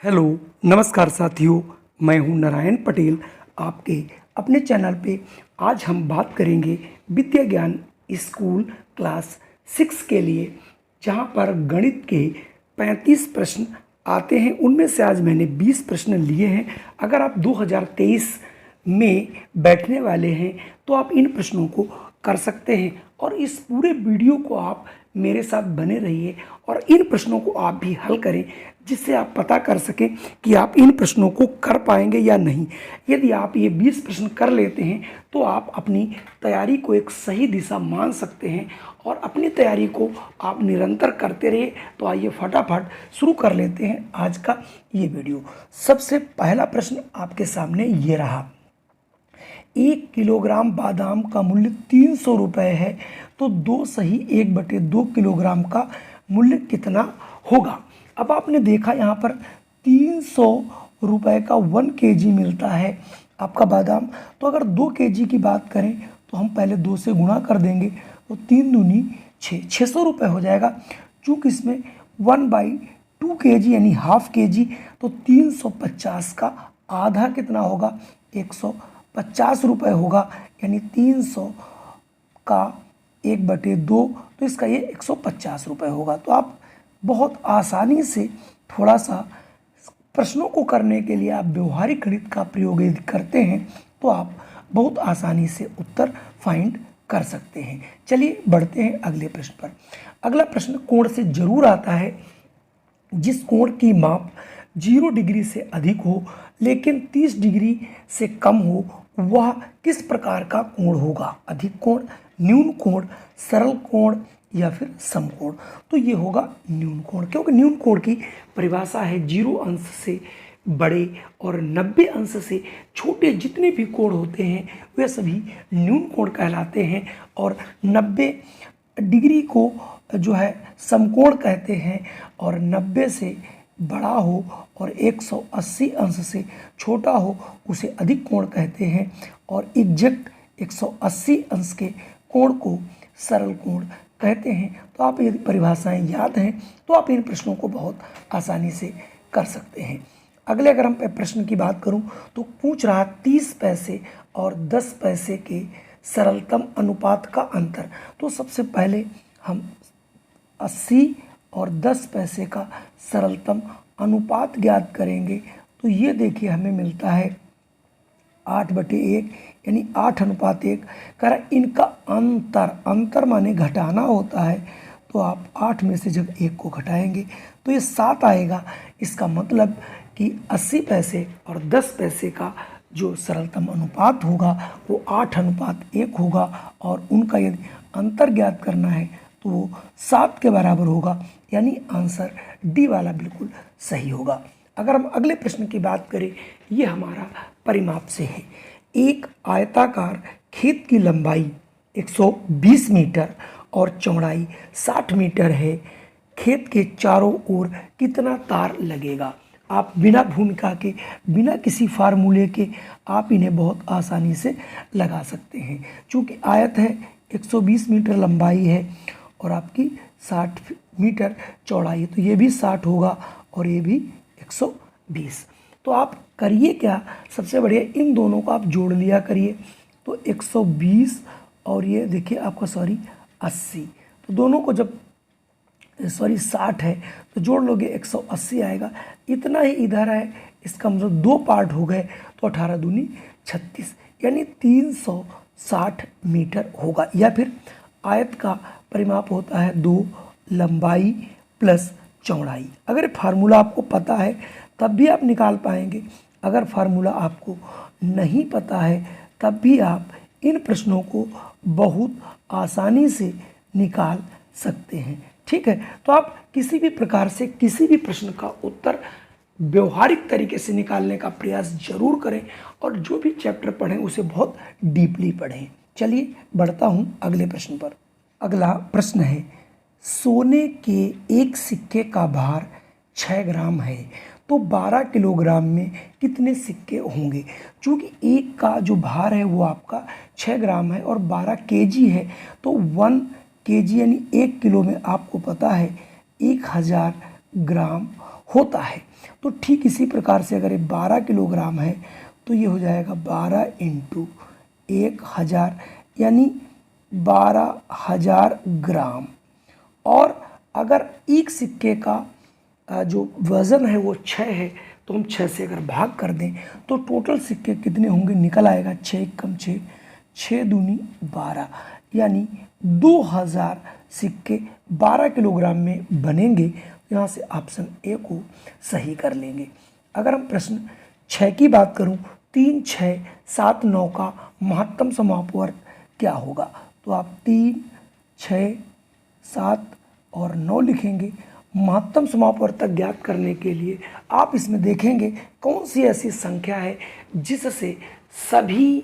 Hello नमस्कार साथियों, मैं हूं नारायण पटेल आपके अपने चैनल पे। आज हम बात करेंगे विद्या ज्ञान स्कूल क्लास 6 के लिए, जहां पर गणित के 35 प्रश्न आते हैं। उनमें से आज मैंने 20 प्रश्न लिए हैं। अगर आप 2023 में बैठने वाले हैं तो आप इन प्रश्नों को कर सकते हैं और इस पूरे वीडियो को आप मेरे साथ बने रहिए और इन प्रश्नों को आप भी हल करें, जिससे आप पता कर सकें कि आप इन प्रश्नों को कर पाएंगे या नहीं। यदि आप ये 20 प्रश्न कर लेते हैं तो आप अपनी तैयारी को एक सही दिशा मान सकते हैं और अपनी तैयारी को आप निरंतर करते रहिए। तो आइए फटाफट शुरू कर लेते हैं आज का ये वीडियो। सबसे पहला प्रश्न आपके सामने ये रहा। 1 किलोग्राम बादाम का मूल्य 300 रुपये है, तो 2 सही 1/2 किलोग्राम का मूल्य कितना होगा। अब आपने देखा यहाँ पर 300 रुपये का 1 केजी मिलता है आपका बादाम। तो अगर 2 केजी की बात करें तो हम पहले 2 से गुणा कर देंगे, तो 3 दूनी 600 रुपये हो जाएगा। चूँकि इसमें 1/2 केजी यानी हाफ केजी, तो 350 का आधा कितना होगा, 150 रुपये होगा। यानी 300 का 1/2, तो इसका ये 150 रुपये होगा। तो आप बहुत आसानी से थोड़ा सा प्रश्नों को करने के लिए आप व्यवहारिक गणित का प्रयोग यदि करते हैं तो आप बहुत आसानी से उत्तर फाइंड कर सकते हैं। चलिए बढ़ते हैं अगले प्रश्न पर। अगला प्रश्न कोण से जरूर आता है। जिस कोण की माप 0 डिग्री से अधिक हो लेकिन 30 डिग्री से कम हो, वह किस प्रकार का कोण होगा। अधिक कोण, न्यून कोण, सरल कोण या फिर समकोण। तो ये होगा न्यून कोण, क्योंकि न्यून कोण की परिभाषा है 0 अंश से बड़े और 90 अंश से छोटे जितने भी कोण होते हैं वे सभी न्यून कोण कहलाते हैं। और 90 डिग्री को जो है समकोण कहते हैं, और 90 से बड़ा हो और 180 अंश से छोटा हो उसे अधिक कोण कहते हैं। और एग्जैक्ट 180 अंश के कोण को सरल कोण कहते हैं। तो आप यदि परिभाषाएं याद हैं तो आप इन प्रश्नों को बहुत आसानी से कर सकते हैं। अगले अगर हम प्रश्न की बात करूं तो पूछ रहा 30 पैसे और 10 पैसे के सरलतम अनुपात का अंतर। तो सबसे पहले हम 80 और 10 पैसे का सरलतम अनुपात ज्ञात करेंगे। तो ये देखिए हमें मिलता है 8/1 यानी 8:1। कह इनका अंतर माने घटाना होता है, तो आप 8 में से जब 1 को घटाएंगे तो ये 7 आएगा। इसका मतलब कि 80 पैसे और 10 पैसे का जो सरलतम अनुपात होगा वो 8:1 होगा, और उनका यदि अंतर ज्ञात करना है तो वो 7 के बराबर होगा। यानी आंसर डी वाला बिल्कुल सही होगा। अगर हम अगले प्रश्न की बात करें, ये हमारा परिमाप से है। एक आयताकार खेत की लंबाई 120 मीटर और चौड़ाई 60 मीटर है। खेत के चारों ओर कितना तार लगेगा। आप बिना भूमिका के, बिना किसी फार्मूले के आप इन्हें बहुत आसानी से लगा सकते हैं। चूँकि आयत है, 120 मीटर लंबाई है और आपकी 60 मीटर चौड़ाई है, तो ये भी 60 होगा और ये भी 120। तो आप करिए क्या, सबसे बढ़िया इन दोनों को आप जोड़ लिया करिए। तो 120 और ये देखिए आपका 80, तो दोनों को जब 60 है तो जोड़ लोगे 180 आएगा। इतना ही इधर है, इसका मतलब 2 पार्ट हो गए, तो 18 दूनी 36 यानी 360 मीटर होगा। या फिर आयत का परिमाप होता है 2 लंबाई प्लस चौड़ाई। अगर फार्मूला आपको पता है तब भी आप निकाल पाएंगे, अगर फार्मूला आपको नहीं पता है तब भी आप इन प्रश्नों को बहुत आसानी से निकाल सकते हैं। ठीक है, तो आप किसी भी प्रकार से किसी भी प्रश्न का उत्तर व्यवहारिक तरीके से निकालने का प्रयास जरूर करें और जो भी चैप्टर पढ़ें उसे बहुत डीपली पढ़ें। चलिए बढ़ता हूँ अगले प्रश्न पर। अगला प्रश्न है, सोने के एक सिक्के का भार 6 ग्राम है, तो 12 किलोग्राम में कितने सिक्के होंगे। चूँकि एक का जो भार है वो आपका 6 ग्राम है और 12 केजी है, तो 1 केजी यानी 1 किलो में आपको पता है 1000 ग्राम होता है। तो ठीक इसी प्रकार से अगर ये 12 किलोग्राम है तो ये हो जाएगा 12 इंटू 1000 यानी 12,000 ग्राम। और अगर एक सिक्के का जो वज़न है वो 6 है तो हम 6 से अगर भाग कर दें तो टोटल सिक्के कितने होंगे निकल आएगा 6 कम 6, 6 दूनी 12 यानी 2000 सिक्के 12 किलोग्राम में बनेंगे। यहाँ से ऑप्शन ए को सही कर लेंगे। अगर हम प्रश्न 6 की बात करूँ 3, 6, 7, 9 का महत्तम समापवर्त क्या होगा, तो आप 3, 6, 7 और 9 लिखेंगे। महत्तम समापवर्तक ज्ञात करने के लिए आप इसमें देखेंगे कौन सी ऐसी संख्या है जिससे सभी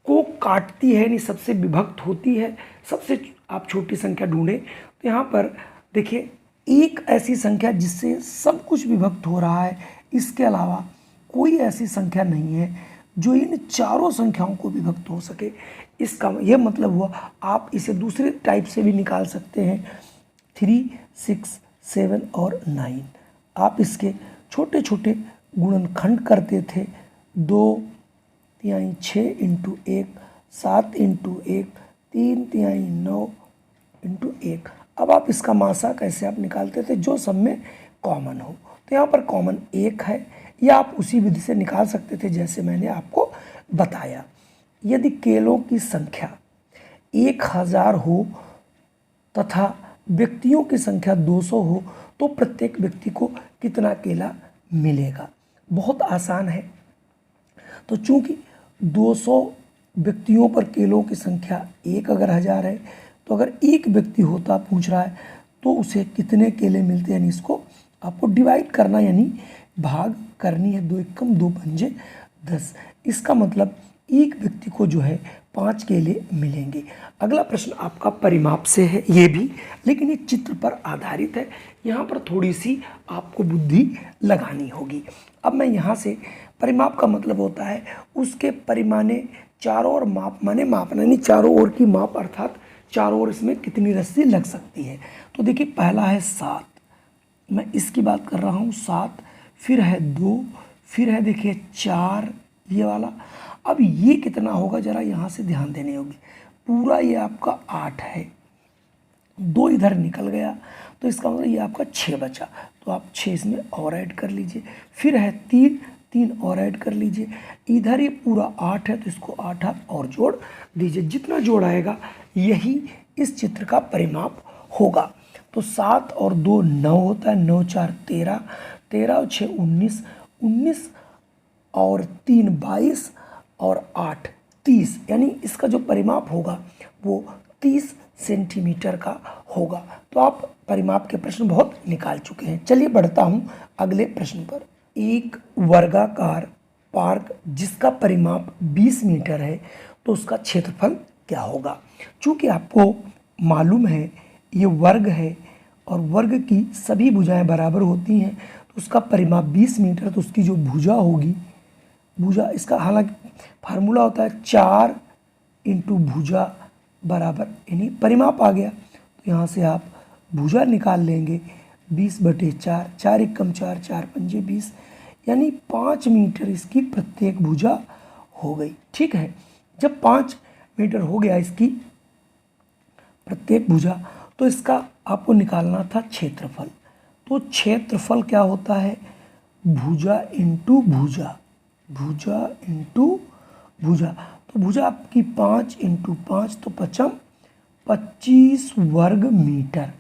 को काटती है, यानी सबसे विभक्त होती है। सबसे आप छोटी संख्या ढूंढें तो यहाँ पर देखिए एक ऐसी संख्या जिससे सब कुछ विभक्त हो रहा है, इसके अलावा कोई ऐसी संख्या नहीं है जो इन चारों संख्याओं को विभक्त हो सके। इसका यह मतलब हुआ आप इसे दूसरे टाइप से भी निकाल सकते हैं 3, 6, 7 और 9। आप इसके छोटे छोटे गुणनखंड करते थे 2 तिहाई 6 इंटू 1, 7 इंटू 1, 3 तिहाई 9 इंटू 1। अब आप इसका मासा कैसे आप निकालते थे, जो सब में कॉमन हो। तो यहाँ पर कॉमन 1 है, या आप उसी विधि से निकाल सकते थे जैसे मैंने आपको बताया। यदि केलों की संख्या 1000 हो तथा व्यक्तियों की संख्या 200 हो तो प्रत्येक व्यक्ति को कितना केला मिलेगा। बहुत आसान है। तो चूंकि 200 व्यक्तियों पर केलों की संख्या 1 अगर 1000 है तो अगर एक व्यक्ति होता पूछ रहा है तो उसे कितने केले मिलते हैं, यानी इसको आपको डिवाइड करना यानी भाग करनी है। 2 एकम 2 पंजे 10। इसका मतलब एक व्यक्ति को जो है 5 केले मिलेंगे। अगला प्रश्न आपका परिमाप से है, ये भी, लेकिन ये चित्र पर आधारित है। यहाँ पर थोड़ी सी आपको बुद्धि लगानी होगी। अब मैं यहाँ से परिमाप का मतलब होता है उसके परिमाणे चारों ओर माप, माने मापना यानी चारों ओर की माप, अर्थात चारों ओर इसमें कितनी रस्सी लग सकती है। तो देखिए पहला है 7, मैं इसकी बात कर रहा हूँ 7, फिर है 2, फिर है देखिए 4 ये वाला। अब ये कितना होगा जरा यहाँ से ध्यान देनी होगी। पूरा ये आपका 8 है, 2 इधर निकल गया तो इसका मतलब ये आपका 6 बचा, तो आप 6 इसमें और ऐड कर लीजिए। फिर है 3, 3 और ऐड कर लीजिए। इधर ये पूरा 8 है तो इसको 8 आप और जोड़ दीजिए। जितना जोड़ आएगा यही इस चित्र का परिमाप होगा। तो 7 और 2 9 होता है, 9 4 13, 13 और 6 19, 19 और 3 22 और 8 30, यानी इसका जो परिमाप होगा वो 30 सेंटीमीटर का होगा। तो आप परिमाप के प्रश्न बहुत निकाल चुके हैं। चलिए बढ़ता हूँ अगले प्रश्न पर। एक वर्गाकार पार्क जिसका परिमाप 20 मीटर है तो उसका क्षेत्रफल क्या होगा। चूँकि आपको मालूम है ये वर्ग है और वर्ग की सभी भुजाएं बराबर होती हैं तो उसका परिमाप 20 मीटर, तो उसकी जो भुजा होगी, भुजा इसका हालांकि फार्मूला होता है 4 इंटू भुजा बराबर, यानी परिमाप आ गया तो यहाँ से आप भुजा निकाल लेंगे 20/4, 4 एकम 4, 4 पंजे 20, यानी 5 मीटर इसकी प्रत्येक भुजा हो गई। ठीक है, जब 5 मीटर हो गया इसकी प्रत्येक भुजा तो इसका आपको निकालना था क्षेत्रफल। तो क्षेत्रफल क्या होता है, भुजा इंटू भुजा, भुजा इंटू भुजा। तो भुजा आपकी 5 इंटू 5 तो 25 वर्ग मीटर।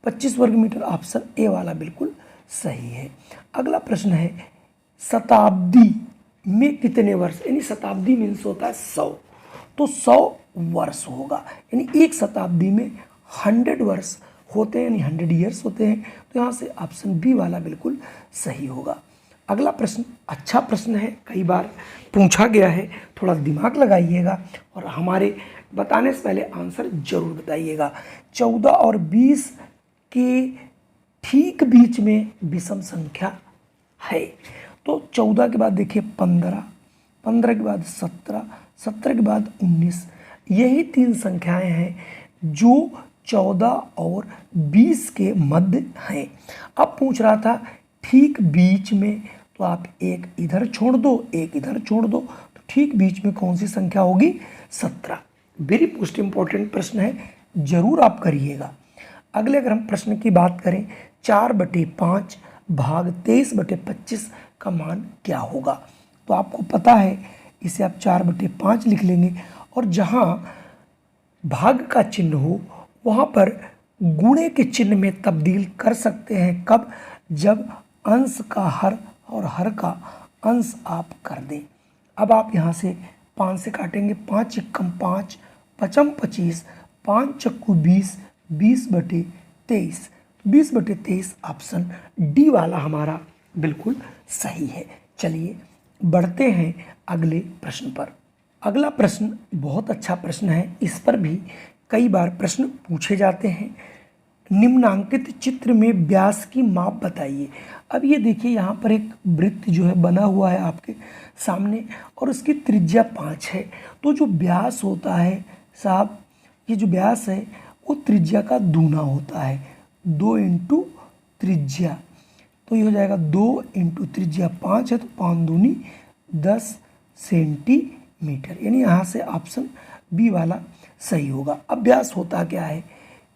25 वर्ग मीटर, ऑप्शन ए वाला बिल्कुल सही है। अगला प्रश्न है शताब्दी में कितने वर्ष, यानी शताब्दी मीन्स होता है 100, तो 100 वर्ष होगा, यानी एक शताब्दी में 100 वर्ष होते हैं, यानी 100 ईयर्स होते हैं। तो यहाँ से ऑप्शन बी वाला बिल्कुल सही होगा। अगला प्रश्न अच्छा प्रश्न है, कई बार पूछा गया है, थोड़ा दिमाग लगाइएगा और हमारे बताने से पहले आंसर जरूर बताइएगा। 14 और 20 के ठीक बीच में विषम संख्या है। तो 14 के बाद देखिए 15, 15 के बाद 17, 17 के बाद 19, यही 3 संख्याएं हैं जो 14 और 20 के मध्य हैं। अब पूछ रहा था ठीक बीच में, तो आप एक इधर छोड़ दो, एक इधर छोड़ दो, तो ठीक बीच में कौन सी संख्या होगी? 17। वेरी मोस्ट इंपॉर्टेंट प्रश्न है, जरूर आप करिएगा। अगले अगर हम प्रश्न की बात करें, 4/5 भाग 23/25 का मान क्या होगा? तो आपको पता है, इसे आप 4/5 लिख लेंगे और जहाँ भाग का चिन्ह हो वहाँ पर गुणे के चिन्ह में तब्दील कर सकते हैं। कब? जब अंश का हर और हर का अंश आप कर दें। अब आप यहाँ से 5 से काटेंगे, 5 एकम 5, पचम 25, 5 चक्कू 20, 20/23, 20/23 ऑप्शन डी वाला हमारा बिल्कुल सही है। चलिए बढ़ते हैं अगले प्रश्न पर। अगला प्रश्न बहुत अच्छा प्रश्न है, इस पर भी कई बार प्रश्न पूछे जाते हैं। निम्नांकित चित्र में व्यास की माप बताइए। अब ये देखिए, यहाँ पर एक वृत्त जो है बना हुआ है आपके सामने और उसकी त्रिज्या 5 है। तो जो व्यास होता है साहब, ये जो व्यास है वो त्रिज्या का दूना होता है, 2 इंटू त्रिज्या। तो ये हो जाएगा 2 इंटू त्रिज्या 5 है, तो 5 दूनी 10 सेंटीमीटर, यानी यहाँ से ऑप्शन बी वाला सही होगा। अब व्यास होता क्या है?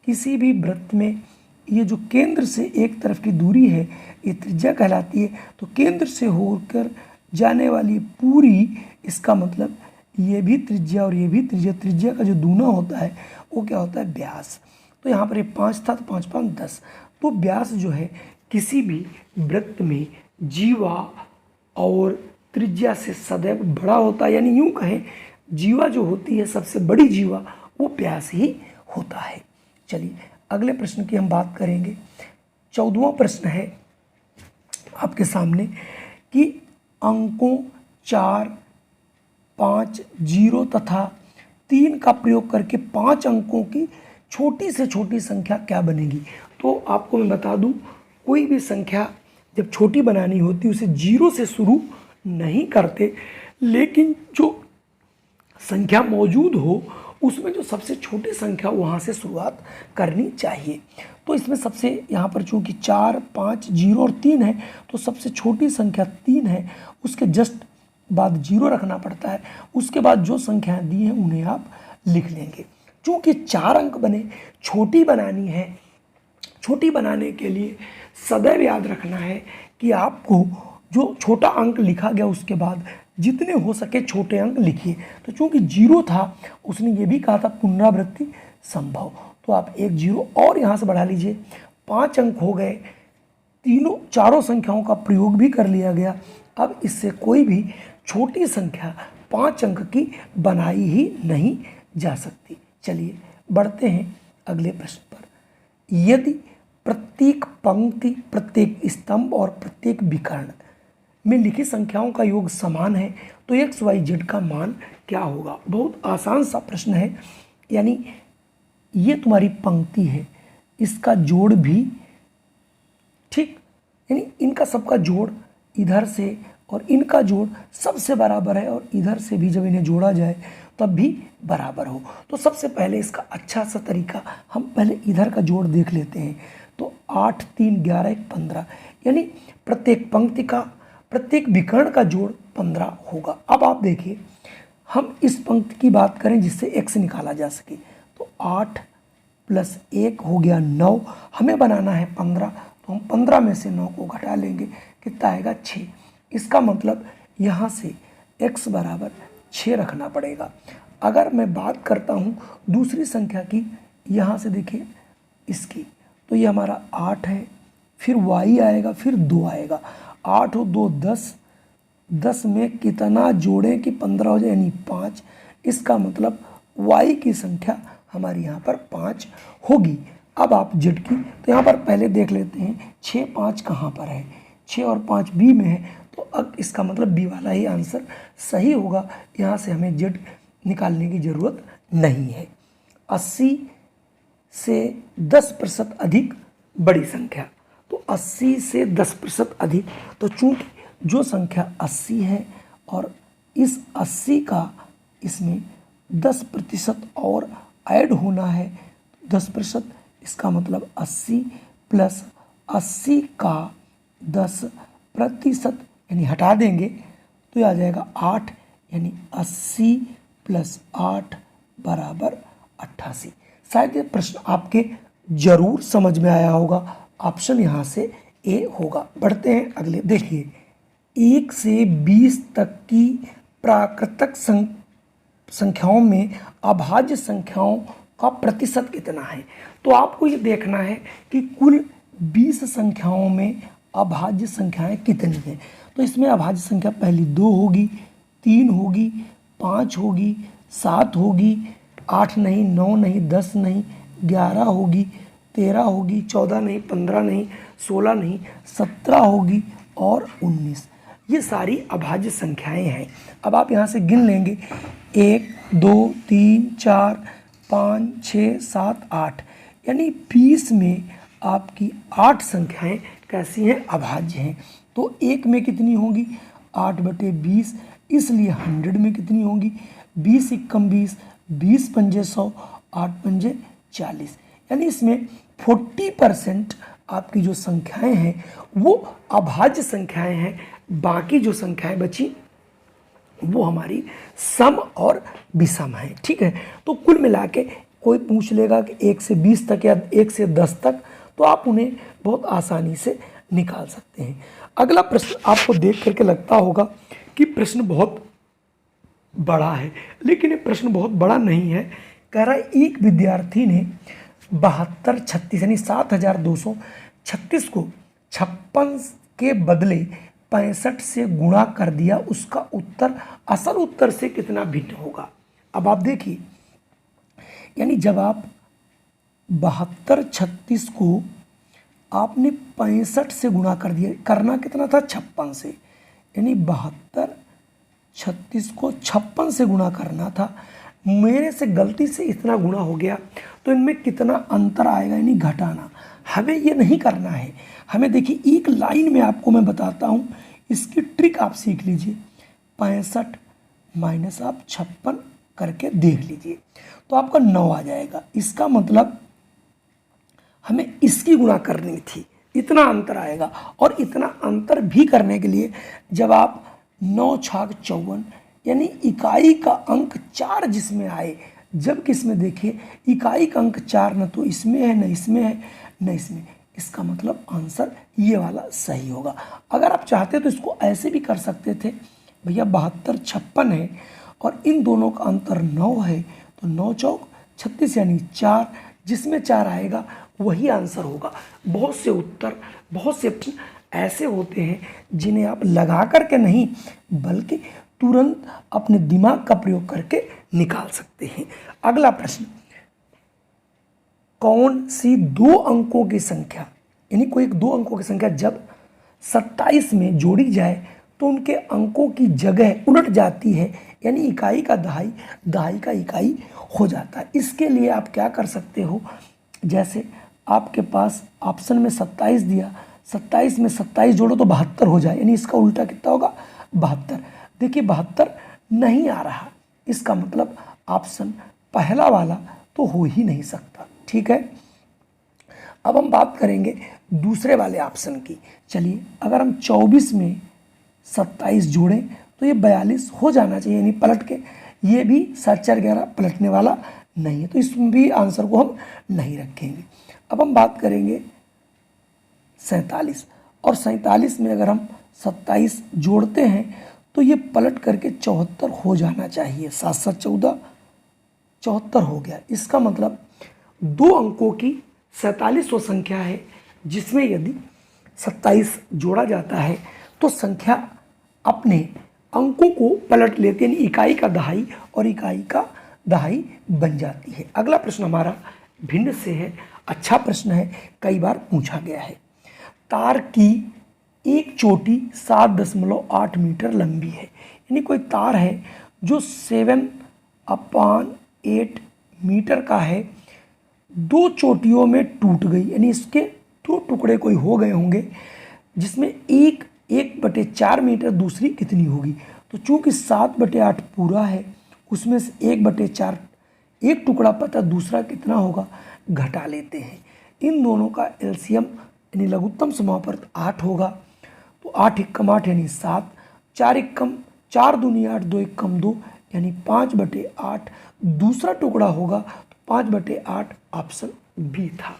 किसी भी वृत्त में ये जो केंद्र से एक तरफ की दूरी है ये त्रिज्या कहलाती है। तो केंद्र से होकर जाने वाली पूरी, इसका मतलब ये भी त्रिज्या और ये भी त्रिज्या, त्रिज्या का जो दूना होता है वो क्या होता है? व्यास। तो यहाँ पर ये 5 था, तो 5 5 10। तो व्यास जो है किसी भी वृत्त में जीवा और त्रिज्या से सदैव बड़ा होता है, यानी यूँ कहें जीवा जो होती है, सबसे बड़ी जीवा, वो व्यास ही होता है। चलिए अगले प्रश्न की हम बात करेंगे। 14वां प्रश्न है आपके सामने कि अंकों 4, 5, 0 तथा 3 का प्रयोग करके 5 अंकों की छोटी से छोटी संख्या क्या बनेगी? तो आपको मैं बता दूं, कोई भी संख्या जब छोटी बनानी होती है उसे 0 से शुरू नहीं करते, लेकिन जो संख्या मौजूद हो उसमें जो सबसे छोटी संख्या वहाँ से शुरुआत करनी चाहिए। तो इसमें सबसे यहाँ पर चूँकि 4, 5, 0 और 3 है, तो सबसे छोटी संख्या 3 है, उसके जस्ट बाद 0 रखना पड़ता है। उसके बाद जो संख्याएं दी हैं उन्हें आप लिख लेंगे। चूँकि 4 अंक बने, छोटी बनानी है, छोटी बनाने के लिए सदैव याद रखना है कि आपको जो छोटा अंक लिखा गया उसके बाद जितने हो सके छोटे अंक लिखिए। तो चूंकि 0 था, उसने ये भी कहा था पुनरावृत्ति संभव, तो आप एक 0 और यहाँ से बढ़ा लीजिए, 5 अंक हो गए। चारों संख्याओं का प्रयोग भी कर लिया गया। अब इससे कोई भी छोटी संख्या 5 अंक की बनाई ही नहीं जा सकती। चलिए बढ़ते हैं अगले प्रश्न पर। यदि प्रत्येक पंक्ति, प्रत्येक स्तंभ और प्रत्येक विकर्ण में लिखी संख्याओं का योग समान है तो एक्स वाई जेड का मान क्या होगा? बहुत आसान सा प्रश्न है। यानी ये तुम्हारी पंक्ति है, इसका जोड़ भी ठीक, यानी इनका सबका जोड़ इधर से और इनका जोड़ सबसे बराबर है, और इधर से भी जब इन्हें जोड़ा जाए तब भी बराबर हो। तो सबसे पहले इसका अच्छा सा तरीका, हम पहले इधर का जोड़ देख लेते हैं। तो 8 3 11 1 15, यानी प्रत्येक पंक्ति का, प्रत्येक विकर्ण का जोड़ 15 होगा। अब आप देखिए, हम इस पंक्ति की बात करें जिससे x निकाला जा सके, तो 8 + 1 हो गया 9, हमें बनाना है 15, तो हम 15 में से 9 को घटा लेंगे, कितना आएगा? 6। इसका मतलब यहाँ से x बराबर 6 रखना पड़ेगा। अगर मैं बात करता हूँ दूसरी संख्या की, यहाँ से देखिए इसकी, तो ये हमारा 8 है, फिर y आएगा, फिर 2 आएगा। 8 और 2 10, 10 में कितना जोड़ें कि 15 हो जाए, यानी 5। इसका मतलब y की संख्या हमारी यहाँ पर 5 होगी। अब आप z की, तो यहाँ पर पहले देख लेते हैं 6 5 कहाँ पर है, 6 और 5 b में है, तो अब इसका मतलब b वाला ही आंसर सही होगा। यहाँ से हमें z निकालने की ज़रूरत नहीं है। 80 से 10% अधिक बड़ी संख्या, तो 80 से 10% अधिक, तो चूँकि जो संख्या 80 है और इस 80 का इसमें 10% और ऐड होना है, 10%, इसका मतलब 80 प्लस 80 का 10% यानी हटा देंगे तो ये आ जाएगा 8, यानी 80 प्लस 8 बराबर 88। शायद ये प्रश्न आपके जरूर समझ में आया होगा। ऑप्शन यहाँ से ए होगा। बढ़ते हैं अगले। देखिए 1 से 20 तक की प्राकृतिक संख्याओं में अभाज्य संख्याओं का प्रतिशत कितना है। तो आपको ये देखना है कि कुल 20 संख्याओं में अभाज्य संख्याएं कितनी हैं। तो इसमें अभाज्य संख्या पहली 2 होगी, 3 होगी, 5 होगी, 7 होगी, 8 नहीं, 9 नहीं, 10 नहीं, 11 होगी, 13 होगी, 14 नहीं, 15 नहीं, 16 नहीं, 17 होगी और 19। ये सारी अभाज्य संख्याएं हैं। अब आप यहाँ से गिन लेंगे 1 2 3 4 5 6 7 8, यानी 20 में आपकी 8 संख्याएं कैसी हैं, अभाज्य हैं। तो 1 में कितनी होगी 8/20, इसलिए 100 में कितनी होगी 20 एकम 20, 20 पंजे 100, 8 पंजे 40, यानी इसमें 40% आपकी जो संख्याएं हैं वो अभाज्य संख्याएं हैं। बाकी जो संख्याएं बची वो हमारी सम और विषम है। ठीक है, तो कुल मिला के कोई पूछ लेगा कि 1 से 20 तक या 1 से 10 तक, तो आप उन्हें बहुत आसानी से निकाल सकते हैं। अगला प्रश्न आपको देख करके लगता होगा कि प्रश्न बहुत बड़ा है, लेकिन ये प्रश्न बहुत बड़ा नहीं है। कह रहा है एक विद्यार्थी ने 7236 यानी 7236 को 56 के बदले 65 से गुणा कर दिया, उसका उत्तर असल उत्तर से कितना भिन्न होगा। अब आप देखिए, यानी जब आप 7236 को आपने 65 से गुणा कर दिया, करना कितना था 56 से, यानी 7236 को 56 से गुणा करना था। मेरे से गलती से इतना गुणा हो गया, तो इनमें कितना अंतर आएगा, यानी घटाना। हमें ये नहीं करना है। हमें देखिए एक लाइन में आपको मैं बताता हूँ, इसकी ट्रिक आप सीख लीजिए। 65 माइनस आप 56 करके देख लीजिए, तो आपका 9 आ जाएगा। इसका मतलब हमें इसकी गुणा करनी थी, इतना अंतर आएगा। और इतना अंतर भी करने के लिए जब आप 9 छाक 54 यानी इकाई का अंक 4 जिसमें आए, जब किसमें देखिए इकाई का अंक 4 न तो इसमें है, न इसमें है, न इसमें, इसका मतलब आंसर ये वाला सही होगा। अगर आप चाहते तो इसको ऐसे भी कर सकते थे, भैया 72 56 है और इन दोनों का अंतर 9 है, तो 9 चौक 36 यानी 4, जिसमें 4 आएगा वही आंसर होगा। बहुत से उत्तर, बहुत से प्रश्न ऐसे होते हैं जिन्हें आप लगा करके नहीं बल्कि तुरंत अपने दिमाग का प्रयोग करके निकाल सकते हैं। अगला प्रश्न, कौन सी 2 अंकों की संख्या, यानी कोई 2 अंकों की संख्या जब 27 में जोड़ी जाए तो उनके अंकों की जगह उलट जाती है, यानी इकाई का दहाई, दहाई का इकाई हो जाता है। इसके लिए आप क्या कर सकते हो, जैसे आपके पास ऑप्शन में 27 दिया, 27 में 27 जोड़ो तो 72 हो जाए, यानी इसका उल्टा कितना होगा 72। देखिए 72 नहीं आ रहा, इसका मतलब ऑप्शन पहला वाला तो हो ही नहीं सकता। ठीक है, अब हम बात करेंगे दूसरे वाले ऑप्शन की। चलिए, अगर हम 24 में 27 जोड़ें तो ये 42 हो जाना चाहिए, यानी पलट के, ये भी 7×4=11 पलटने वाला नहीं है, तो इसमें भी आंसर को हम नहीं रखेंगे। अब हम बात करेंगे 47, और 47 में अगर हम 27 जोड़ते हैं तो ये पलट करके 74 हो जाना चाहिए। 7×7 14, 74 हो गया। इसका मतलब 2 अंकों की 47वां संख्या है, जिसमें यदि 27 जोड़ा जाता है तो संख्या अपने अंकों को पलट लेते हैं, यानी इकाई का दहाई और इकाई का दहाई बन जाती है। अगला प्रश्न हमारा भिन्न से है, अच्छा प्रश्न है, कई बार पूछा गया है। तार की एक चोटी 7.8 मीटर लंबी है, यानी कोई तार है जो 7/8 मीटर का है, 2 चोटियों में टूट गई, यानी इसके 2 टुकड़े कोई हो गए होंगे, जिसमें एक 1/4 मीटर, दूसरी कितनी होगी। तो चूंकि 7/8 पूरा है, उसमें से 1/4 एक टुकड़ा पता, दूसरा कितना होगा घटा लेते हैं। इन दोनों का एलसीएम यानी लघुत्तम समापवर्त 8 होगा, तो 8 एकम 8 यानी 7, 4 एकम 4 दूनी 8, 2 एकम 2 यानी 5/8 दूसरा टुकड़ा होगा, तो 5/8 ऑप्शन बी था।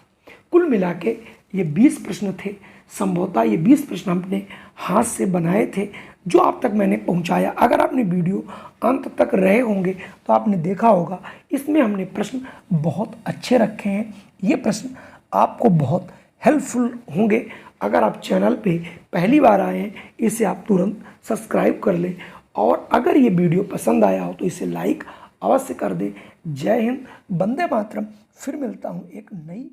कुल मिला के ये 20 प्रश्न थे। संभवतः ये 20 प्रश्न हमने हाथ से बनाए थे जो आप तक मैंने पहुंचाया। अगर आपने वीडियो अंत तक रहे होंगे तो आपने देखा होगा इसमें हमने प्रश्न बहुत अच्छे रखे हैं। ये प्रश्न आपको बहुत हेल्पफुल होंगे। अगर आप चैनल पे पहली बार आए हैं, इसे आप तुरंत सब्सक्राइब कर लें, और अगर ये वीडियो पसंद आया हो तो इसे लाइक अवश्य कर दें। जय हिंद, वंदे मातरम। फिर मिलता हूँ एक नई